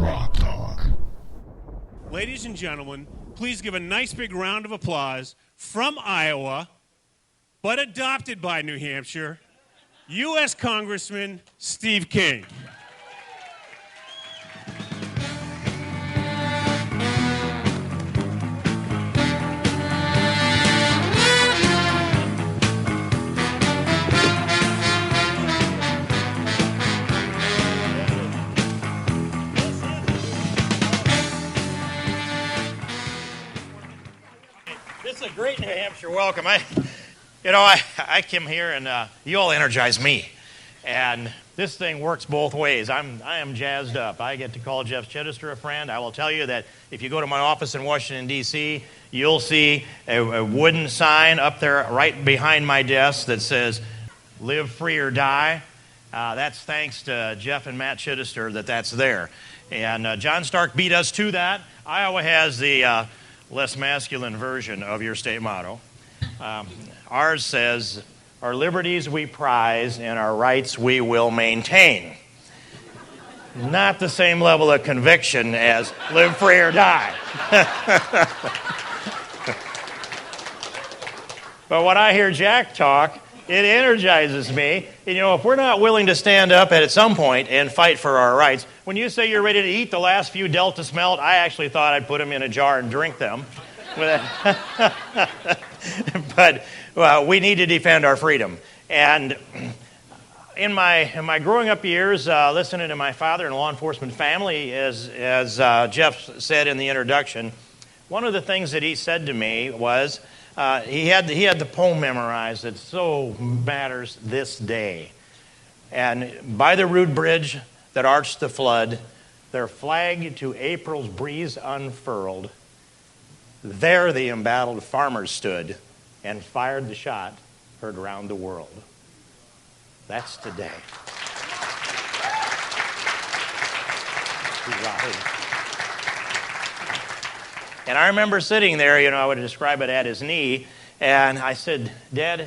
Rock Talk. Ladies and gentlemen, please give a nice big round of applause from Iowa, but adopted by New Hampshire, U.S. Congressman Steve King. This is a great New Hampshire welcome. I came here and you all energize me. And this thing works both ways. I am jazzed up. I get to call Jeff Chittister a friend. I will tell you that if you go to my office in Washington, D.C., you'll see a wooden sign up there right behind my desk that says, "Live free or die." That's thanks to Jeff and Matt Chittister that's there. And John Stark beat us to that. Iowa has the less masculine version of your state motto. Ours says, "Our liberties we prize and our rights we will maintain." Not the same level of conviction as "live free or die." But when I hear Jack talk, it energizes me. And, if we're not willing to stand up at some point and fight for our rights, when you say you're ready to eat the last few Delta Smelt, I actually thought I'd put them in a jar and drink them. But we need to defend our freedom. And in my growing up years, listening to my father in a law enforcement family, as Jeff said in the introduction, one of the things that he said to me was, he had the poem memorized that so matters this day. And by the rude bridge that arched the flood, their flag to April's breeze unfurled, there the embattled farmers stood and fired the shot heard round the world. That's today. And I remember sitting there, I would describe it at his knee, and I said, "Dad,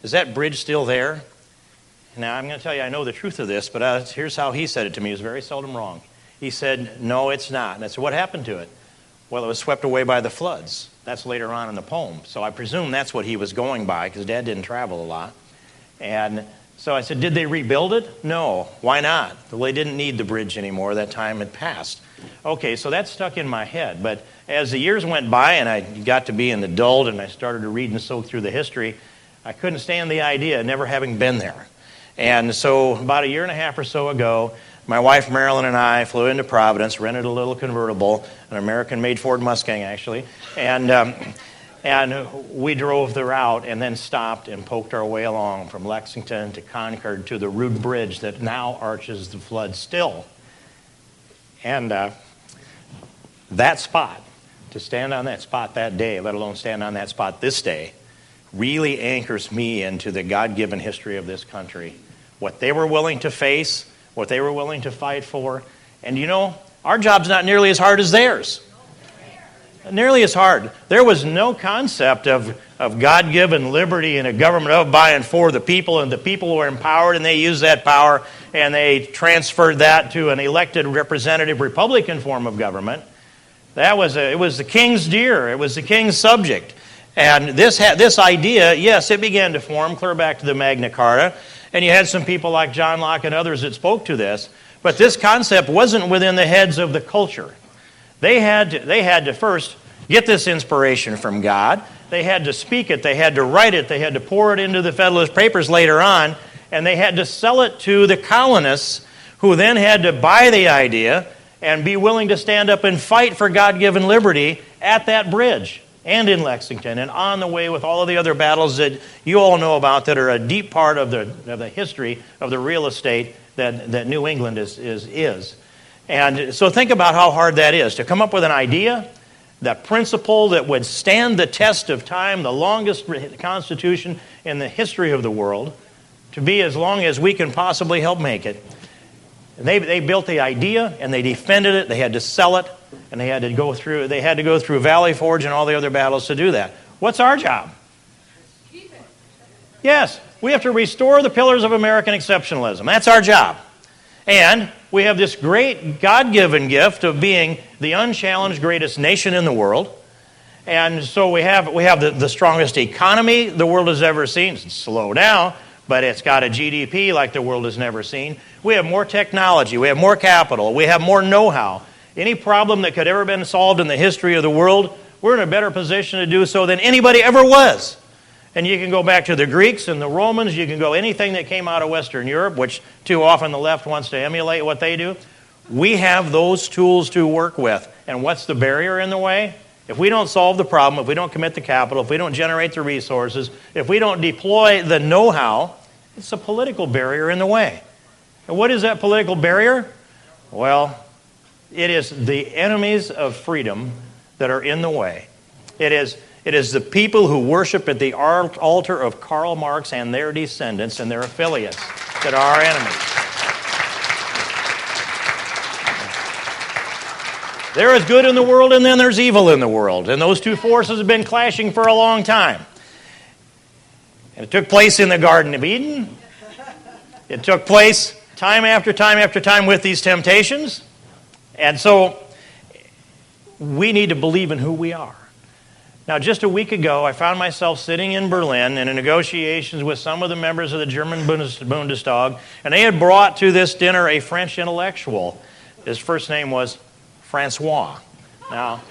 is that bridge still there?" Now, I'm going to tell you, I know the truth of this, but here's how he said it to me. He was very seldom wrong. He said, "No, it's not." And I said, "What happened to it?" "Well, it was swept away by the floods." That's later on in the poem. So I presume that's what he was going by, because Dad didn't travel a lot. And so I said, "Did they rebuild it?" "No." "Why not?" "Well, they didn't need the bridge anymore. That time had passed." Okay, so that stuck in my head. But as the years went by and I got to be an adult and I started to read and soak through the history, I couldn't stand the idea of never having been there. And so about a year and a half or so ago, my wife Marilyn and I flew into Providence, rented a little convertible, an American-made Ford Mustang actually, and we drove the route and then stopped and poked our way along from Lexington to Concord to the rude bridge that now arches the flood still. And that spot, to stand on that spot that day, let alone stand on that spot this day, really anchors me into the God-given history of this country. What they were willing to face, what they were willing to fight for. And our job's not nearly as hard as theirs. Nearly as hard. There was no concept of God-given liberty and a government of, by, and for the people, and the people were empowered, and they used that power, and they transferred that to an elected representative Republican form of government. It was the king's deer. It was the king's subject. And this idea, yes, it began to form clear back to the Magna Carta, and you had some people like John Locke and others that spoke to this, but this concept wasn't within the heads of the culture. They had to first get this inspiration from God. They had to speak it. They had to write it. They had to pour it into the Federalist Papers later on, and they had to sell it to the colonists, who then had to buy the idea and be willing to stand up and fight for God-given liberty at that bridge and in Lexington and on the way with all of the other battles that you all know about that are a deep part of the history of the real estate that New England is. And so think about how hard that is, to come up with an idea, that principle that would stand the test of time, the longest constitution in the history of the world, to be as long as we can possibly help make it. And they built the idea and they defended it. They had to sell it, and they had to go through Valley Forge and all the other battles to do that. What's our job? Keep it. Yes, we have to restore the pillars of American exceptionalism. That's our job. And we have this great God-given gift of being the unchallenged greatest nation in the world. And so we have the strongest economy the world has ever seen. It's slow now, but it's got a GDP like the world has never seen. We have more technology. We have more capital. We have more know-how. Any problem that could ever been solved in the history of the world, we're in a better position to do so than anybody ever was. And you can go back to the Greeks and the Romans. You can go anything that came out of Western Europe, which too often the left wants to emulate what they do. We have those tools to work with. And what's the barrier in the way? If we don't solve the problem, if we don't commit the capital, if we don't generate the resources, if we don't deploy the know-how, it's a political barrier in the way. And what is that political barrier? Well, it is the enemies of freedom that are in the way. It is the people who worship at the altar of Karl Marx and their descendants and their affiliates that are our enemies. There is good in the world and then there's evil in the world. And those two forces have been clashing for a long time. And it took place in the Garden of Eden. It took place time after time after time with these temptations. And so we need to believe in who we are. Now, just a week ago, I found myself sitting in Berlin in negotiations with some of the members of the German Bundestag, and they had brought to this dinner a French intellectual. His first name was Francois. Now,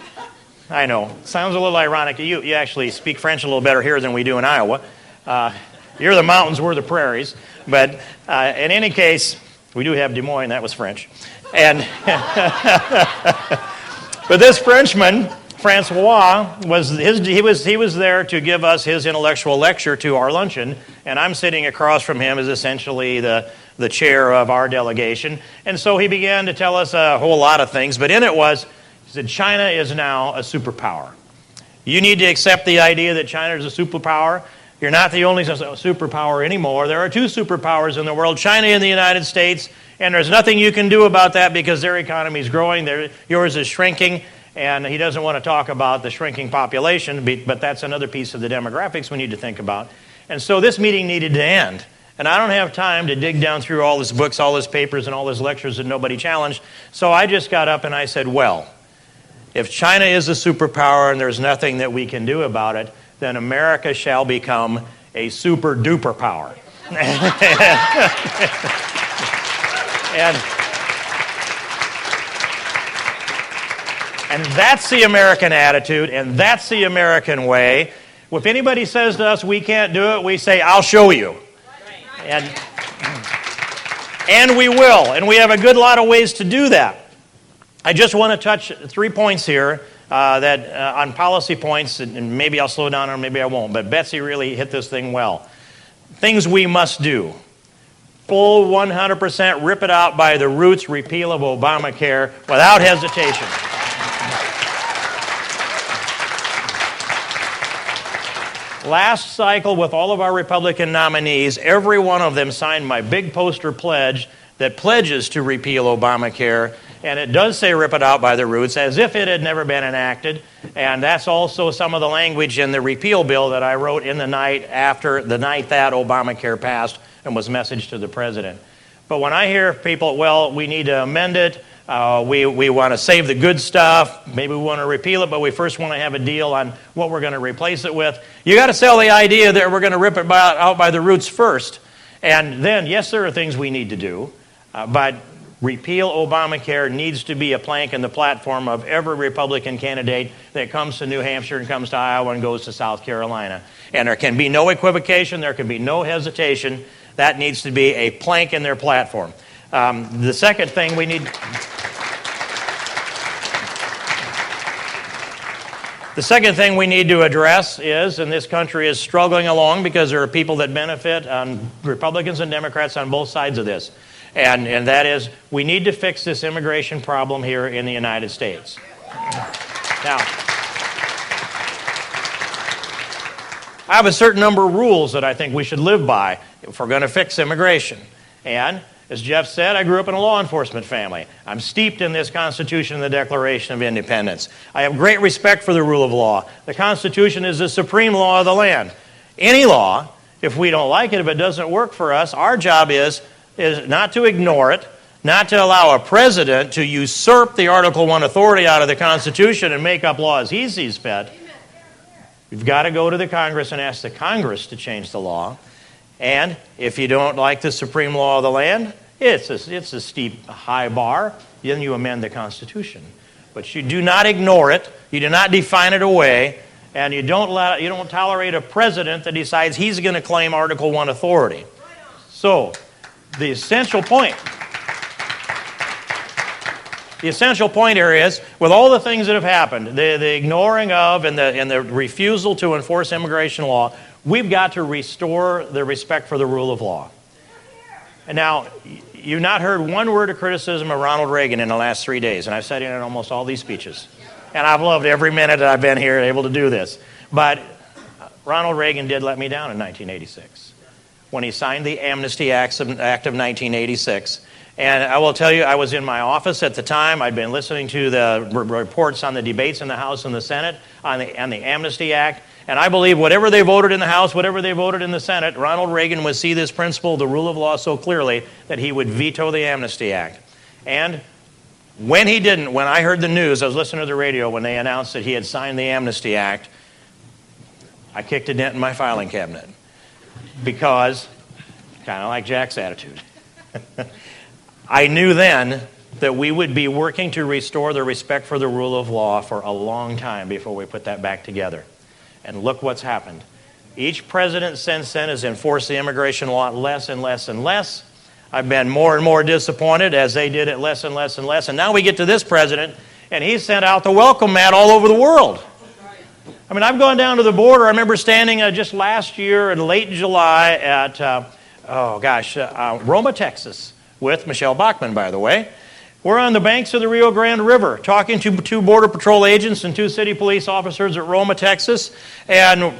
I know, sounds a little ironic. You actually speak French a little better here than we do in Iowa. You're the mountains, we're the prairies. But in any case, we do have Des Moines, that was French. And but this Frenchman, Francois, he was there to give us his intellectual lecture to our luncheon, and I'm sitting across from him as essentially the chair of our delegation. And so he began to tell us a whole lot of things, but in it was, he said, China is now a superpower. You need to accept the idea that China is a superpower. You're not the only superpower anymore. There are two superpowers in the world, China and the United States, and there's nothing you can do about that because their economy is growing, yours is shrinking, and he doesn't want to talk about the shrinking population, but that's another piece of the demographics we need to think about. And so this meeting needed to end. And I don't have time to dig down through all his books, all his papers, and all his lectures that nobody challenged. So I just got up and I said, well, if China is a superpower and there's nothing that we can do about it, then America shall become a super-duper power. And that's the American attitude, and that's the American way. If anybody says to us we can't do it, we say, I'll show you. And we will. And we have a good lot of ways to do that. I just want to touch 3 points here on policy points, and maybe I'll slow down or maybe I won't, but Betsy really hit this thing well. Things we must do. Full 100% rip it out by the roots repeal of Obamacare without hesitation. Last cycle, with all of our Republican nominees, every one of them signed my big poster pledge that pledges to repeal Obamacare, and it does say rip it out by the roots, as if it had never been enacted, and that's also some of the language in the repeal bill that I wrote in the night that Obamacare passed and was messaged to the president. But when I hear people, well, we need to amend it, we want to save the good stuff, maybe we want to repeal it, but we first want to have a deal on what we're going to replace it with. You got to sell the idea that we're going to rip it out by the roots first. And then, yes, there are things we need to do, but repeal Obamacare needs to be a plank in the platform of every Republican candidate that comes to New Hampshire and comes to Iowa and goes to South Carolina. And there can be no equivocation, there can be no hesitation. That needs to be a plank in their platform. The second thing we need... The second thing we need to address is, and this country is struggling along because there are people that benefit, Republicans and Democrats on both sides of this, and that is, we need to fix this immigration problem here in the United States. Now, I have a certain number of rules that I think we should live by if we're going to fix immigration. And as Jeff said, I grew up in a law enforcement family. I'm steeped in this Constitution and the Declaration of Independence. I have great respect for the rule of law. The Constitution is the supreme law of the land. Any law, if we don't like it, if it doesn't work for us, our job is not to ignore it, not to allow a president to usurp the Article 1 authority out of the Constitution and make up laws he sees fit. You've got to go to the Congress and ask the Congress to change the law. And if you don't like the supreme law of the land, it's a steep, high bar, then you amend the Constitution. But you do not ignore it, you do not define it away, and you don't tolerate a president that decides he's going to claim Article 1 authority. So, the essential point here is, with all the things that have happened, the ignoring of and the refusal to enforce immigration law, we've got to restore the respect for the rule of law. And now, you've not heard one word of criticism of Ronald Reagan in the last 3 days, and I've sat in on almost all these speeches. And I've loved every minute that I've been here able to do this. But Ronald Reagan did let me down in 1986 when he signed the Amnesty Act of 1986. And I will tell you, I was in my office at the time. I'd been listening to the reports on the debates in the House and the Senate on the Amnesty Act. And I believe whatever they voted in the House, whatever they voted in the Senate, Ronald Reagan would see this principle, the rule of law, so clearly that he would veto the Amnesty Act. And when he didn't, when I heard the news, I was listening to the radio when they announced that he had signed the Amnesty Act, I kicked a dent in my filing cabinet. Because, kind of like Jack's attitude, I knew then that we would be working to restore the respect for the rule of law for a long time before we put that back together. And look what's happened. Each president since then has enforced the immigration law less and less and less. I've been more and more disappointed as they did it less and less and less. And now we get to this president, and he sent out the welcome mat all over the world. I mean, I've gone down to the border. I remember standing just last year in late July at, Roma, Texas, with Michelle Bachmann, by the way. We're on the banks of the Rio Grande River talking to 2 Border Patrol agents and 2 city police officers at Roma, Texas. And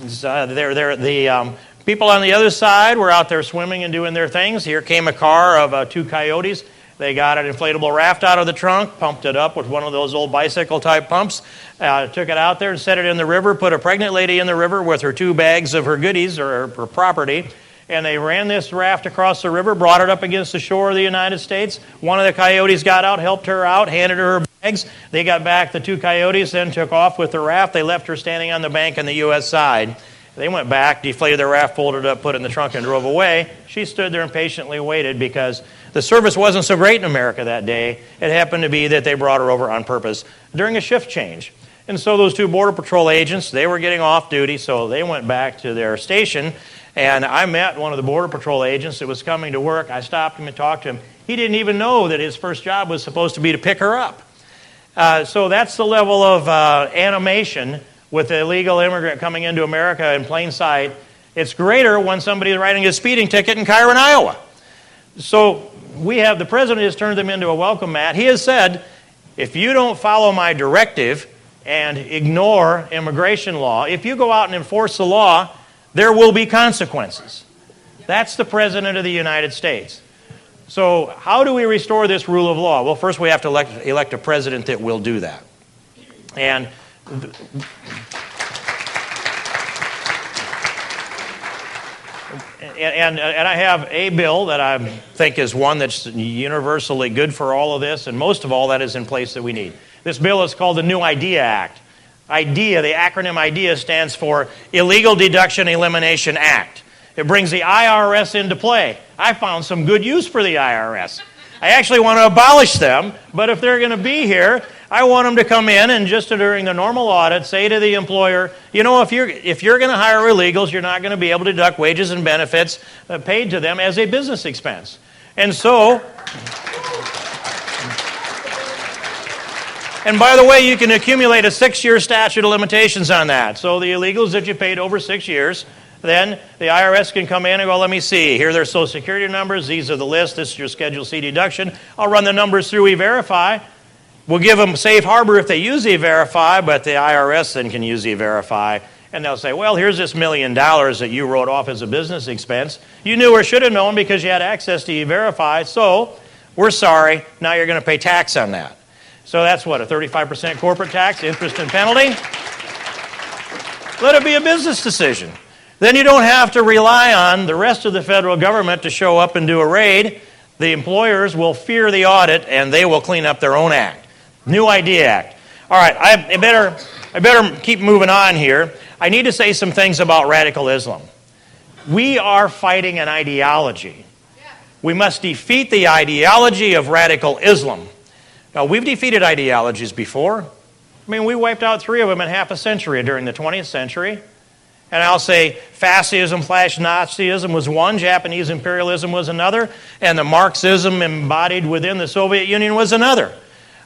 the people on the other side were out there swimming and doing their things. Here came a car of 2 coyotes. They got an inflatable raft out of the trunk, pumped it up with one of those old bicycle-type pumps, took it out there and set it in the river, put a pregnant lady in the river with her 2 bags of her goodies or her property, and they ran this raft across the river, brought it up against the shore of the United States. One of the coyotes got out, helped her out, handed her bags. They got back. The 2 coyotes then took off with the raft. They left her standing on the bank on the U.S. side. They went back, deflated the raft, folded it up, put it in the trunk, and drove away. She stood there and patiently waited because the service wasn't so great in America that day. It happened to be that they brought her over on purpose during a shift change. And so those 2 Border Patrol agents, they were getting off duty, so they went back to their station. And I met one of the Border Patrol agents that was coming to work. I stopped him and talked to him. He didn't even know that his first job was supposed to be to pick her up. So that's the level of animation with the illegal immigrant coming into America in plain sight. It's greater when somebody is writing a speeding ticket in Kyron, Iowa. So the president has turned them into a welcome mat. He has said, if you don't follow my directive and ignore immigration law, if you go out and enforce the law, there will be consequences. That's the President of the United States. So how do we restore this rule of law? Well, first we have to elect a president that will do that. And I have a bill that I think is one that's universally good for all of this, and most of all that is in place that we need. This bill is called the New IDEA Act. IDEA, the acronym IDEA, stands for Illegal Deduction Elimination Act. It brings the IRS into play. I found some good use for the IRS. I actually want to abolish them, but if they're going to be here, I want them to come in and just during the normal audit say to the employer, you know, if you're going to hire illegals, you're not going to be able to deduct wages and benefits paid to them as a business expense. And so... And by the way, you can accumulate a 6-year statute of limitations on that. So the illegals that you paid over 6 years, then the IRS can come in and go, let me see, here are their Social Security numbers, these are the list, this is your Schedule C deduction. I'll run the numbers through E-Verify. We'll give them safe harbor if they use E-Verify, but the IRS then can use E-Verify. And they'll say, well, here's this $1 million that you wrote off as a business expense. You knew or should have known because you had access to E-Verify, so we're sorry, now you're going to pay tax on that. So that's what, a 35% corporate tax, interest and penalty? Let it be a business decision. Then you don't have to rely on the rest of the federal government to show up and do a raid. The employers will fear the audit, and they will clean up their own act. New Idea Act. All right, I better keep moving on here. I need to say some things about radical Islam. We are fighting an ideology. We must defeat the ideology of radical Islam. Now, we've defeated ideologies before. I mean, we wiped out 3 of them in half a century during the 20th century. And I'll say fascism/Nazism was one, Japanese imperialism was another, and the Marxism embodied within the Soviet Union was another.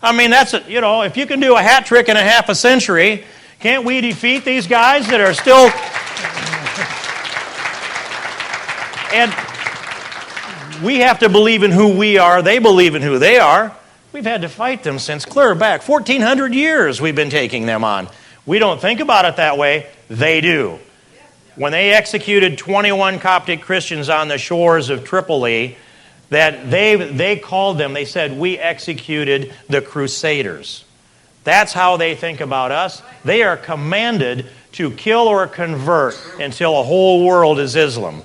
I mean, if you can do a hat trick in a half a century, can't we defeat these guys that are still... And we have to believe in who we are. They believe in who they are. We've had to fight them since clear back. 1,400 years we've been taking them on. We don't think about it that way. They do. When they executed 21 Coptic Christians on the shores of Tripoli, that they called them, they said, we executed the Crusaders. That's how they think about us. They are commanded to kill or convert until a whole world is Islam.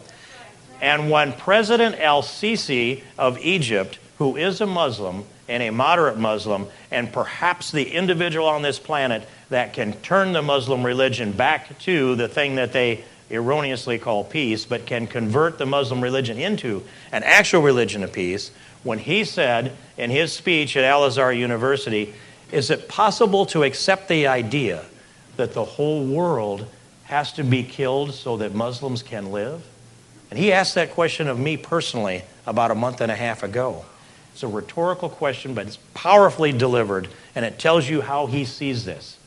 And when President al-Sisi of Egypt, who is a Muslim and a moderate Muslim, and perhaps the individual on this planet that can turn the Muslim religion back to the thing that they erroneously call peace, but can convert the Muslim religion into an actual religion of peace, when he said in his speech at Al-Azhar University, is it possible to accept the idea that the whole world has to be killed so that Muslims can live? And he asked that question of me personally about a month and a half ago. It's a rhetorical question, but it's powerfully delivered, and it tells you how he sees this.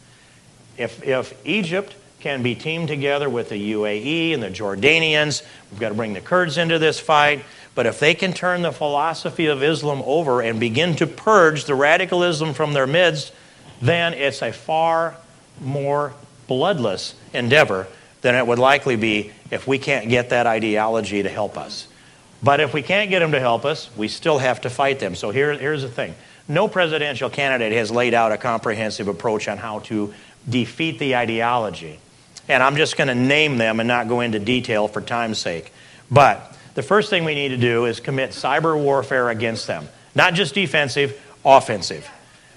If Egypt can be teamed together with the UAE and the Jordanians, we've got to bring the Kurds into this fight, but if they can turn the philosophy of Islam over and begin to purge the radicalism from their midst, then it's a far more bloodless endeavor than it would likely be if we can't get that ideology to help us. But if we can't get them to help us, we still have to fight them. So here's the thing. No presidential candidate has laid out a comprehensive approach on how to defeat the ideology. And I'm just going to name them and not go into detail for time's sake. But the first thing we need to do is commit cyber warfare against them. Not just defensive, offensive.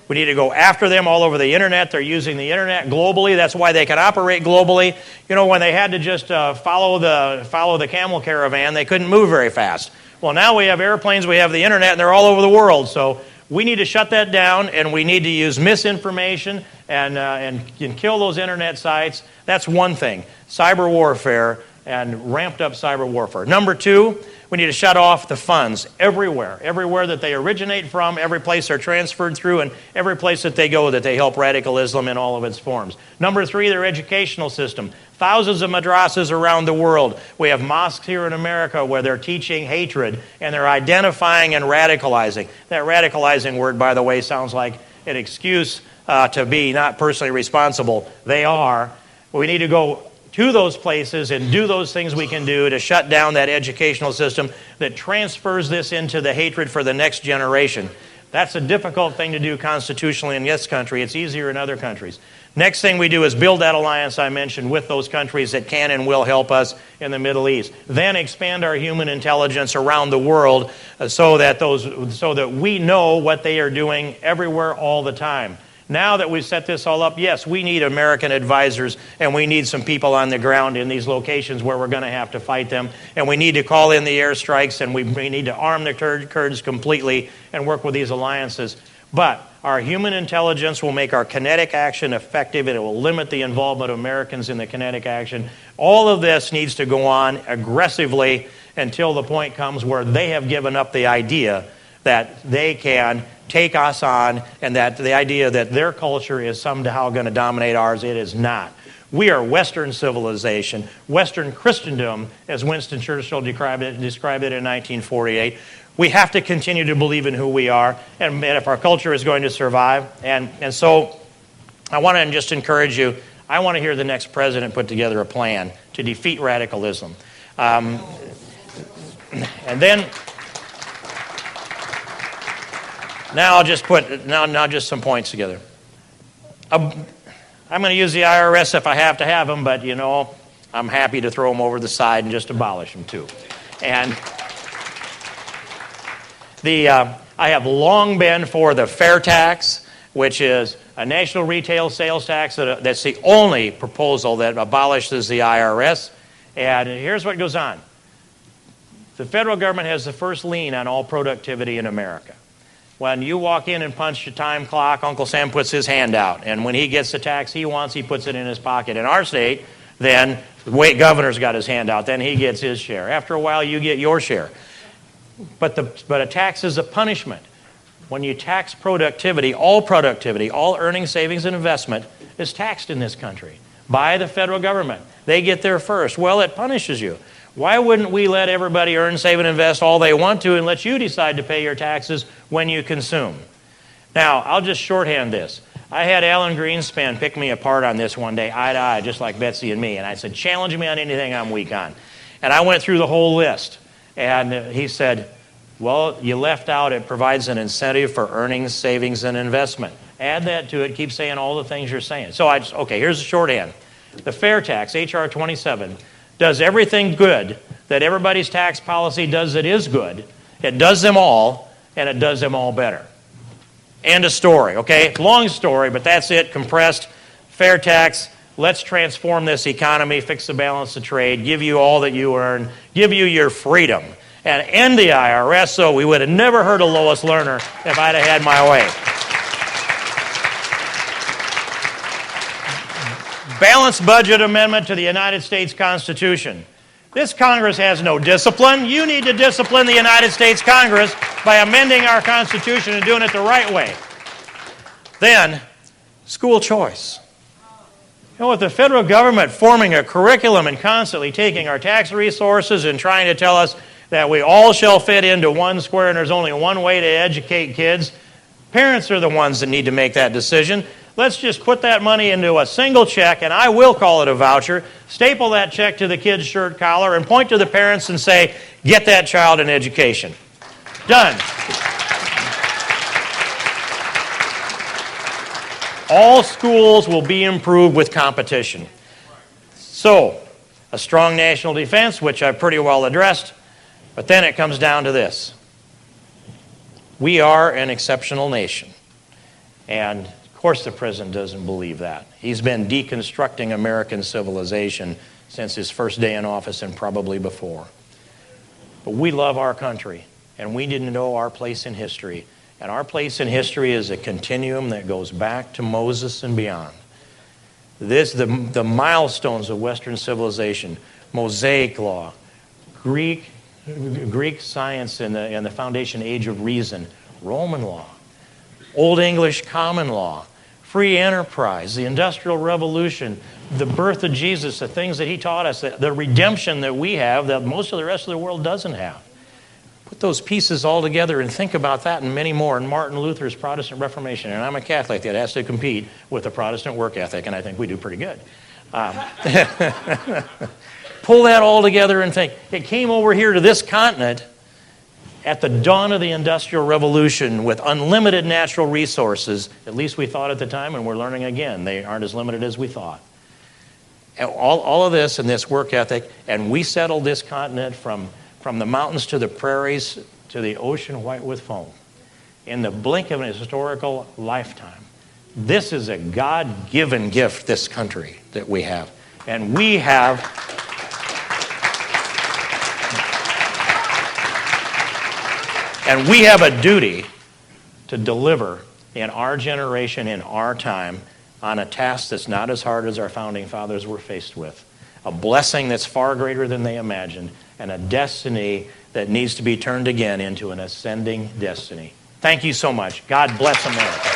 We need to go after them all over the internet. They're using the internet globally. That's why they can operate globally. You know, when they had to just follow the camel caravan, they couldn't move very fast. Well, now we have airplanes, we have the internet, and they're all over the world. So we need to shut that down, and we need to use misinformation and kill those internet sites. That's one thing. Cyber warfare and ramped up cyber warfare. Number 2, we need to shut off the funds everywhere that they originate from, every place they're transferred through, and every place that they go that they help radical Islam in all of its forms. Number 3, their educational system. Thousands of madrasas around the world. We have mosques here in America where they're teaching hatred and they're identifying and radicalizing. That radicalizing word, by the way, sounds like an excuse to be not personally responsible. They are. We need to go to those places and do those things we can do to shut down that educational system that transfers this into the hatred for the next generation. That's a difficult thing to do constitutionally in this country. It's easier in other countries. Next thing we do is build that alliance I mentioned with those countries that can and will help us in the Middle East. Then expand our human intelligence around the world so that we know what they are doing everywhere all the time. Now that we've set this all up, yes, we need American advisors and we need some people on the ground in these locations where we're going to have to fight them. And we need to call in the airstrikes and we need to arm the Kurds completely and work with these alliances. But our human intelligence will make our kinetic action effective and it will limit the involvement of Americans in the kinetic action. All of this needs to go on aggressively until the point comes where they have given up the idea that they can take us on and that the idea that their culture is somehow going to dominate ours. It is not. We are Western civilization, Western Christendom, as Winston Churchill described it in 1948. We have to continue to believe in who we are and if our culture is going to survive. And so I want to just encourage you, I want to hear the next president put together a plan to defeat radicalism. And then... Now I'll just put now just some points together. I'm going to use the IRS if I have to have them, but you know, I'm happy to throw them over the side and just abolish them too. And I have long been for the fair tax, which is a national retail sales tax that's the only proposal that abolishes the IRS. And here's what goes on. The federal government has the first lien on all productivity in America. When you walk in and punch your time clock, Uncle Sam puts his hand out. And when he gets the tax he wants, he puts it in his pocket. In our state, then the governor's got his hand out. Then he gets his share. After a while, you get your share. But a tax is a punishment. When you tax productivity, all earning, savings, and investment is taxed in this country by the federal government. They get there first. Well, it punishes you. Why wouldn't we let everybody earn, save, and invest all they want to and let you decide to pay your taxes when you consume? Now, I'll just shorthand this. I had Alan Greenspan pick me apart on this one day, eye to eye, just like Betsy and me. And I said, challenge me on anything I'm weak on. And I went through the whole list. And he said, well, you left out it provides an incentive for earnings, savings, and investment. Add that to it. Keep saying all the things you're saying. So okay, here's the shorthand. The fair tax, H.R. 27, does everything good that everybody's tax policy does that is good. It does them all, and it does them all better. End of story, okay? Long story, but that's it, compressed. Fair tax, let's transform this economy, fix the balance of trade, give you all that you earn, give you your freedom, and end the IRS so we would have never heard of Lois Lerner if I'd have had my way. Balanced budget amendment to the United States Constitution. This Congress has no discipline. You need to discipline the United States Congress by amending our Constitution and doing it the right way. Then, school choice. You know, with the federal government forming a curriculum and constantly taking our tax resources and trying to tell us that we all shall fit into one square and there's only one way to educate kids, parents are the ones that need to make that decision. Let's just put that money into a single check, and I will call it a voucher, staple that check to the kid's shirt collar, and point to the parents and say, get that child an education. Done. All schools will be improved with competition. So, a strong national defense, which I've pretty well addressed, but then it comes down to this. We are an exceptional nation, and of course the president doesn't believe that. He's been deconstructing American civilization since his first day in office and probably before. But we love our country, and we didn't know our place in history. And our place in history is a continuum that goes back to Moses and beyond. The milestones of Western civilization, Mosaic law, Greek science in the foundation age of reason, Roman law, Old English common law, free enterprise, the Industrial Revolution, the birth of Jesus, the things that he taught us, the redemption that we have that most of the rest of the world doesn't have. Put those pieces all together and think about that and many more. And Martin Luther's Protestant Reformation, and I'm a Catholic that has to compete with the Protestant work ethic, and I think we do pretty good. Pull that all together and think. It came over here to this continent at the dawn of the Industrial Revolution with unlimited natural resources, at least we thought at the time, and we're learning again, they aren't as limited as we thought. All of this and this work ethic, and we settled this continent from the mountains to the prairies to the ocean white with foam in the blink of an historical lifetime. This is a God-given gift, this country that we have. And we have a duty to deliver in our generation, in our time, on a task that's not as hard as our founding fathers were faced with. A blessing that's far greater than they imagined, and a destiny that needs to be turned again into an ascending destiny. Thank you so much. God bless America.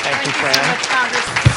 Thank you, Fran. Thank you so much, Congressman.